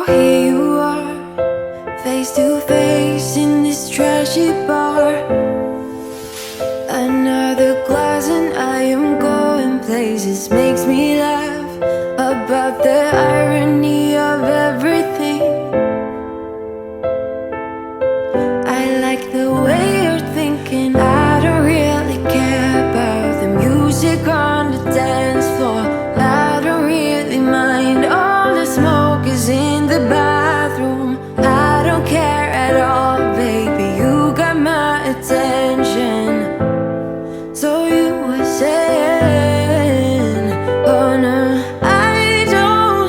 here you are, face to face in this trashy bar. Another glass and I am going places. Makes me laugh about the irony of everything. I like the way you're thinking. I don't really care about the music on the dance floor. I don't really mind all the smoke is in the bathroom. I don't care at all, baby, you got my attention. So you were saying, oh no, I don't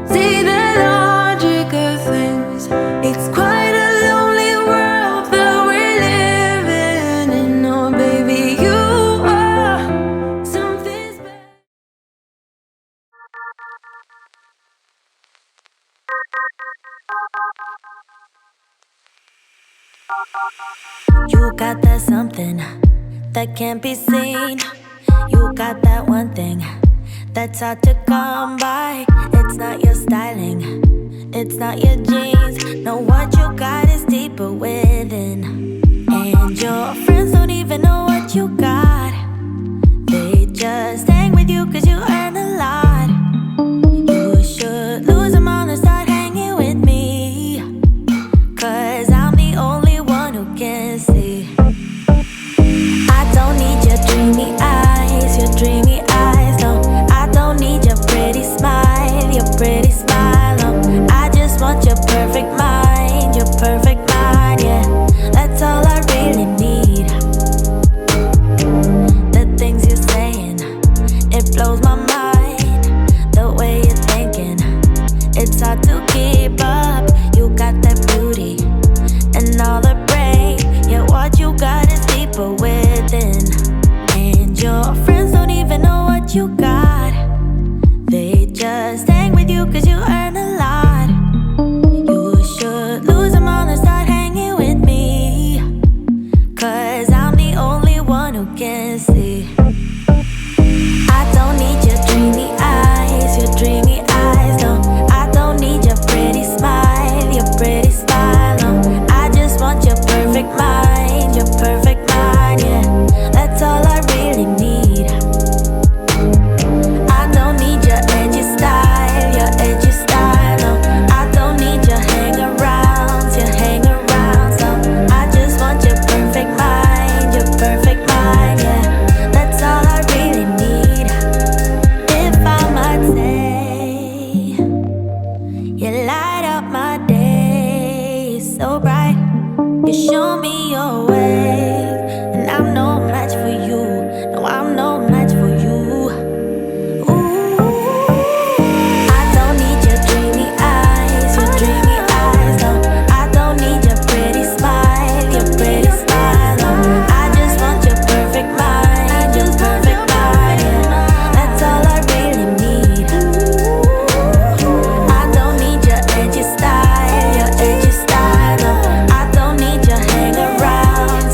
see the logic of things. It's quite a lonely world that we're living in. Oh baby, you are something special. You got that something that can't be seen. You got that one thing that's hard to come by. It's not your styling, it's not your jeans. No, what you got is deeper within. And your friends don't even know what you got. They just hang with you cause you earn a lot. You should lose them all and start hanging with me, cause I'm the only one who can see. I don't need your dreamy eyes, no. I don't need your pretty smile, no. I just want your perfect mind, yeah. That's all I really need. The things you're saying, it blows my mind. The way you're thinking, it's hard to keep up. You got that beauty and all the brain, yeah, what you got is deeper within. And your friends don't even know what you got. They just hang with you cause you earn a lot. You should lose them all and start hanging with me, cause I'm the only one who can see. I don't need your dreamy eyes, no. I don't need your pretty smile, no. I just want your perfect mind, yeah. That's all I really need. I don't need your edgy style, no. I don't need your hang-arounds, no. I just want your perfect mind, yeah. That's all I really need. If I might say, you light up my day so bright. You show me your way, and I'm no match for you. No, I'm no match for you. Ooh, I don't need your dreamy eyes, no. I don't need your pretty smile, no. I just want your perfect mind, yeah. That's all I really need. I don't need your edgy style, no. I don't need your hang-arounds,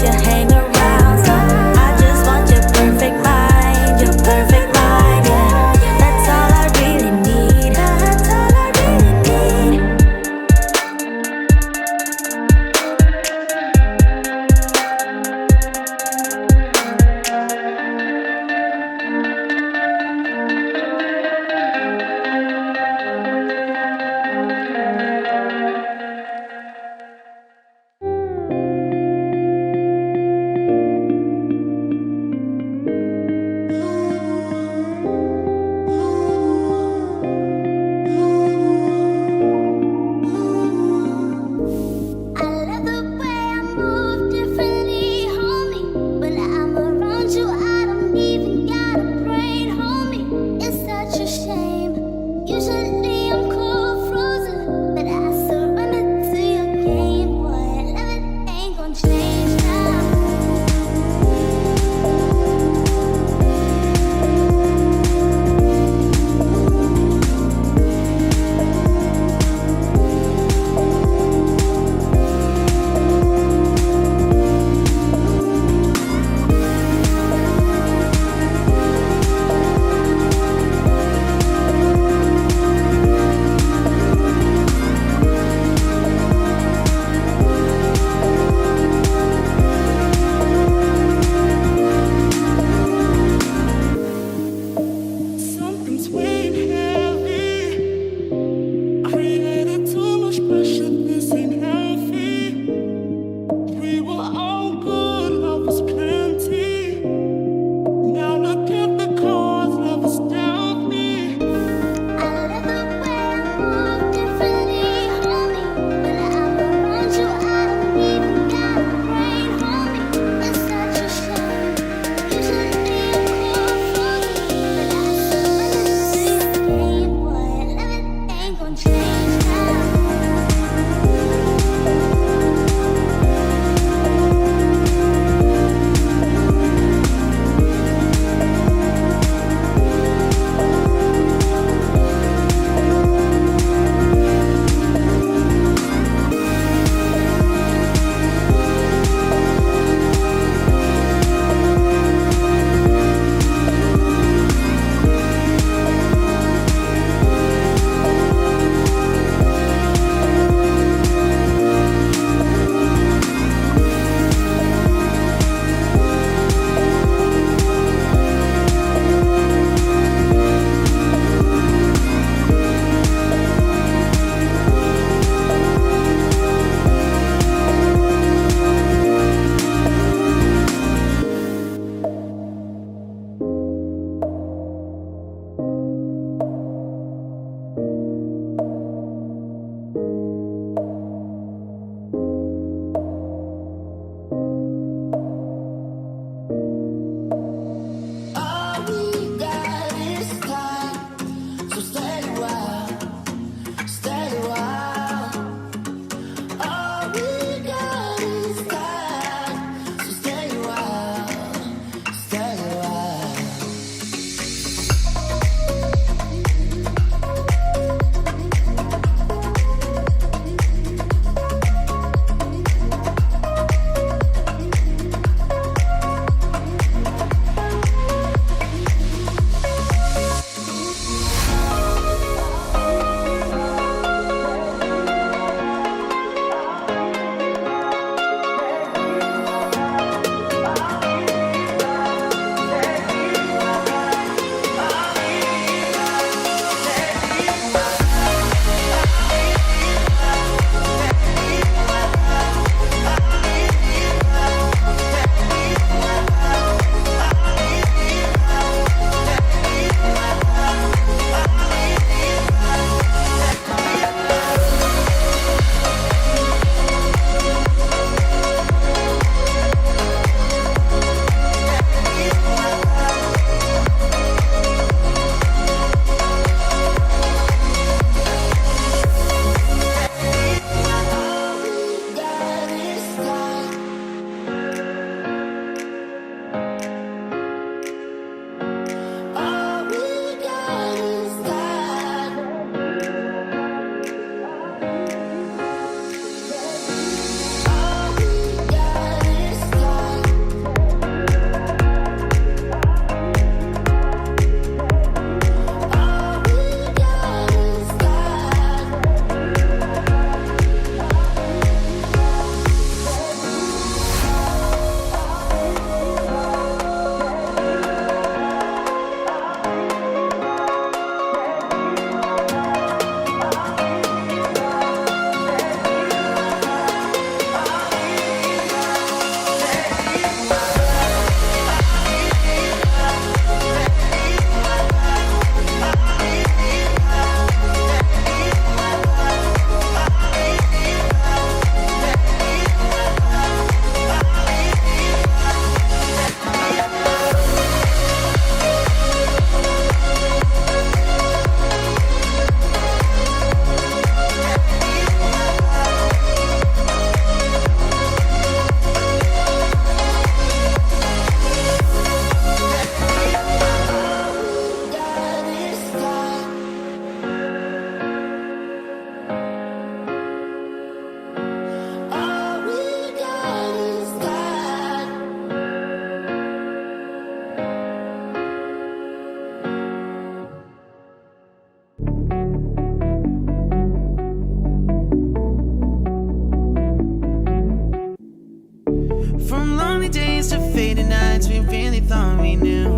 thought we knew.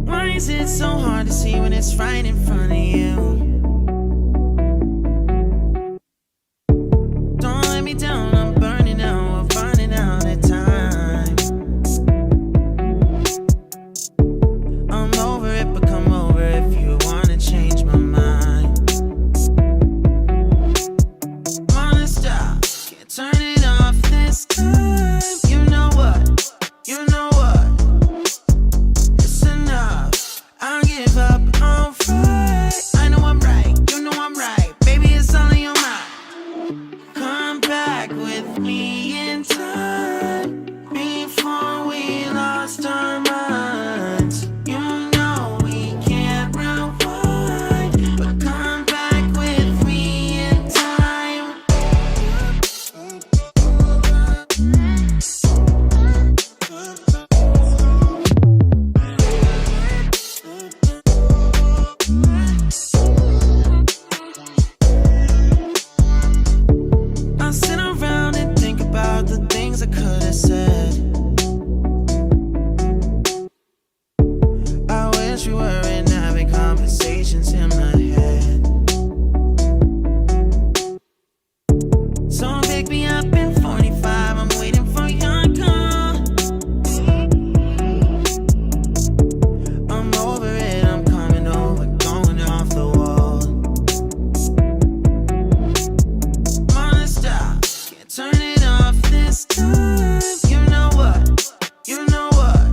Why is it so hard to see when it's right in front of you? Don't let me down, I'm burning out, we're running out of time. I'm over it, but come over if you wanna change my mind. Wanna stop, can't turn it off this time. You know what, you know what, it's enough. I'll give up on right. I know I'm right, you know I'm right. Baby, it's all in your mind. Come back with me in time before we lost our minds. You know we can't rewind, but come back with me in time. I sit around and think about the things I could have said. I wish we weren't having conversations in my head. So pick me up in 45, I'm waiting for your call. I'm over it, I'm coming over, going off the wall. Wanna stop, can't turn it off this time. You know what, you know what,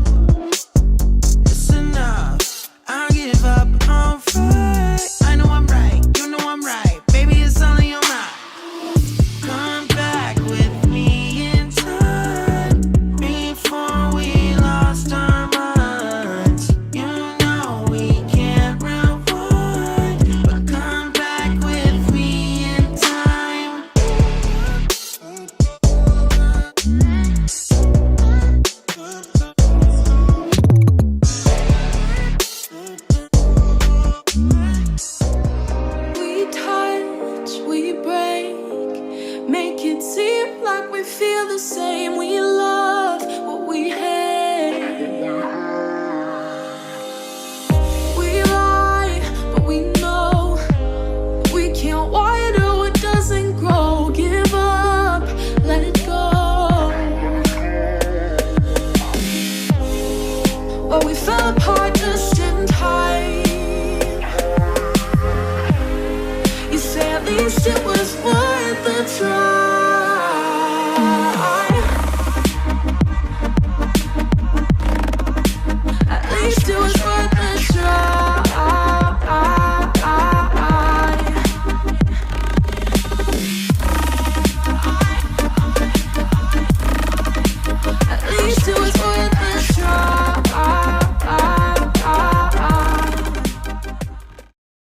it's enough. I'll give up on right. I know I'm right, you know I'm right. Baby, it's all in your mind. Come back with me in time before we lost our minds. You know we can't rewind, but come back with me in time. We touch, we break, make it seem like we feel the same. We love what we hate. We lie, but we know we can't water what doesn't grow. Give up, let it go. But we fell apart just in time. You say at least it was worth the try.